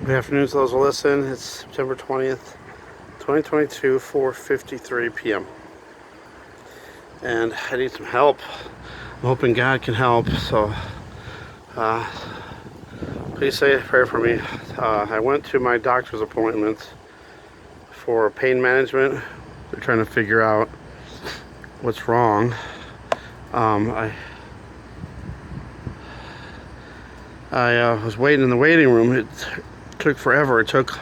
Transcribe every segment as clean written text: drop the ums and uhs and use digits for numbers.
Good afternoon to those who listen. It's September 20th, 2022, 4:53 p.m. And I need some help. I'm hoping God can help. So please say a prayer for me. I went to my doctor's appointment for pain management. They're trying to figure out what's wrong. I was waiting in the waiting room. It took forever. It took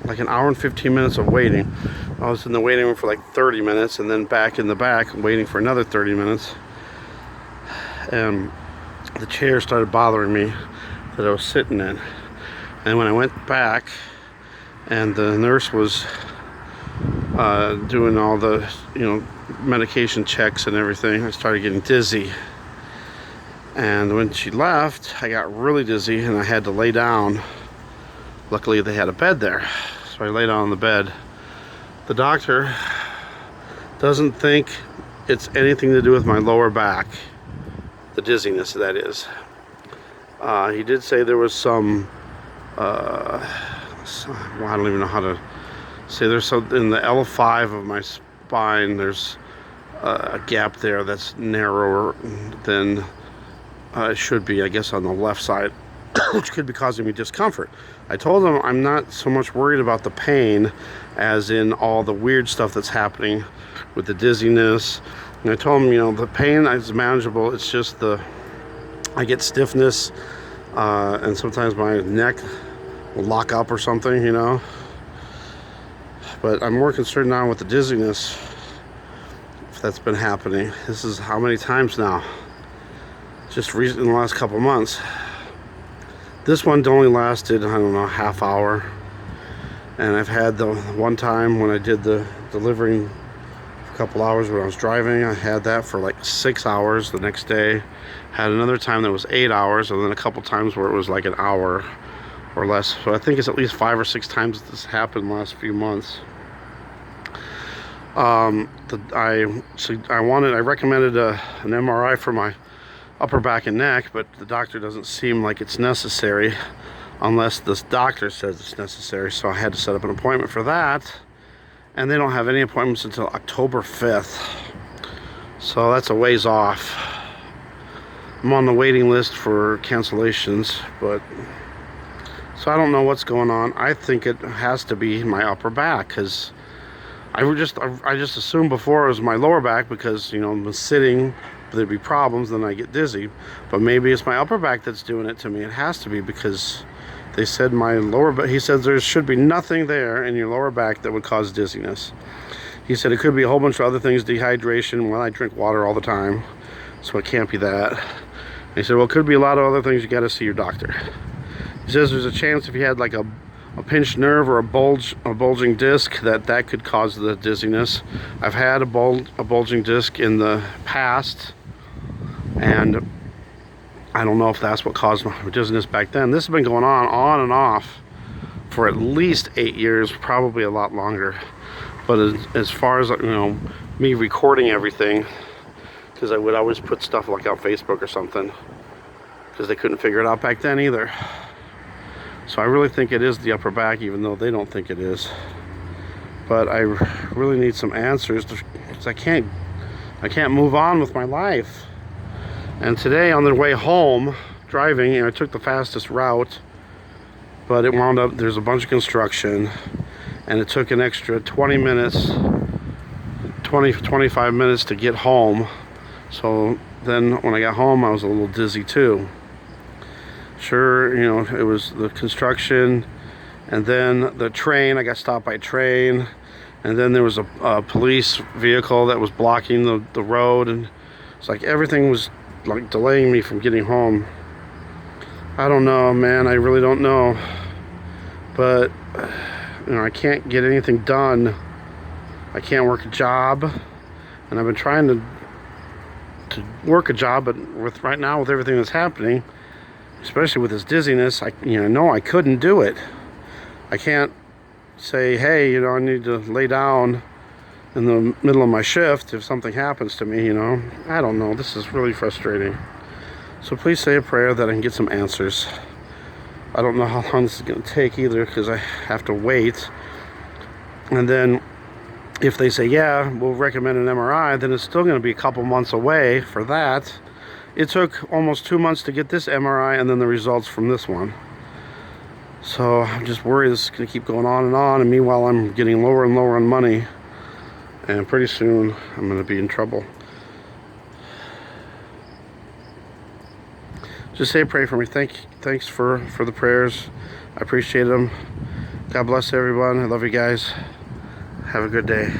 like an hour and 15 minutes of waiting. I was in the waiting room for like 30 minutes and then back in the back waiting for another 30 minutes. And the chair started bothering me that I was sitting in. And when I went back and the nurse was doing all the, medication checks and everything, I started getting dizzy. And when she left, I got really dizzy and I had to lay down. Luckily, they had a bed there, so I lay down on the bed. The doctor doesn't think it's anything to do with my lower back, the dizziness that is. He did say there was some, I don't even know how to say, there's some, in the L5 of my spine, there's a gap there that's narrower than it should be, I guess, on the left side, which could be causing me discomfort. I told him I'm not so much worried about the pain as in all the weird stuff that's happening with the dizziness. And I told him, the pain is manageable. It's just I get stiffness, and sometimes my neck will lock up or something, But I'm more concerned now with the dizziness, if that's been happening. This is how many times now? Just in the last couple months. This one only lasted, I don't know, half hour. And I've had the one time when I did the delivering a couple hours when I was driving, I had that for like 6 hours the next day. Had another time that was 8 hours, and then a couple times where it was like an hour or less. So I think it's at least 5 or 6 times this happened in the last few months. I recommended an MRI for my upper back and neck, but the doctor doesn't seem like it's necessary unless this doctor says it's necessary. So I had to set up an appointment for that, and they don't have any appointments until October 5th. So that's a ways off. I'm on the waiting list for cancellations, but so I don't know what's going on. I think it has to be my upper back, because I just assumed before it was my lower back because I'm sitting, there'd be problems, then I get dizzy. But maybe it's my upper back that's doing it to me. It has to be, because they said my lower back, he said there should be nothing there in your lower back that would cause dizziness. He said it could be a whole bunch of other things, dehydration. Well, I drink water all the time, so it can't be that. And he said, well, it could be a lot of other things. You got to see your doctor. He says there's a chance if you had like a pinched nerve or a bulging disc that could cause the dizziness. I've had a bulging disc in the past, and I don't know if that's what caused my dizziness back then. This has been going on and off for at least 8 years, probably a lot longer. But as far as me recording everything, because I would always put stuff like on Facebook or something, because they couldn't figure it out back then either. So I really think it is the upper back, even though they don't think it is. But I really need some answers, because I can't move on with my life. And today on the way home, driving, I took the fastest route, but it wound up, there's a bunch of construction, and it took an extra 25 minutes to get home. So then when I got home, I was a little dizzy too. Sure, it was the construction, and then the train, I got stopped by train, and then there was a police vehicle that was blocking the road, and it's like everything was like delaying me from getting home. I don't know, man, I really don't know. But I can't get anything done. I can't work a job, and I've been trying to work a job, but right now with everything that's happening, especially with this dizziness, I know I couldn't do it. I can't say, hey, I need to lay down in the middle of my shift if something happens to me, I don't know. This is really frustrating. So please say a prayer that I can get some answers. I don't know how long this is going to take either, because I have to wait. And then if they say, yeah, we'll recommend an MRI, then it's still going to be a couple months away for that. It took almost 2 months to get this MRI and then the results from this one. So I'm just worried this is going to keep going on, and meanwhile I'm getting lower and lower on money, and pretty soon I'm going to be in trouble. Just say, pray for me. Thanks for the prayers. I appreciate them. God bless everyone. I love you guys. Have a good day.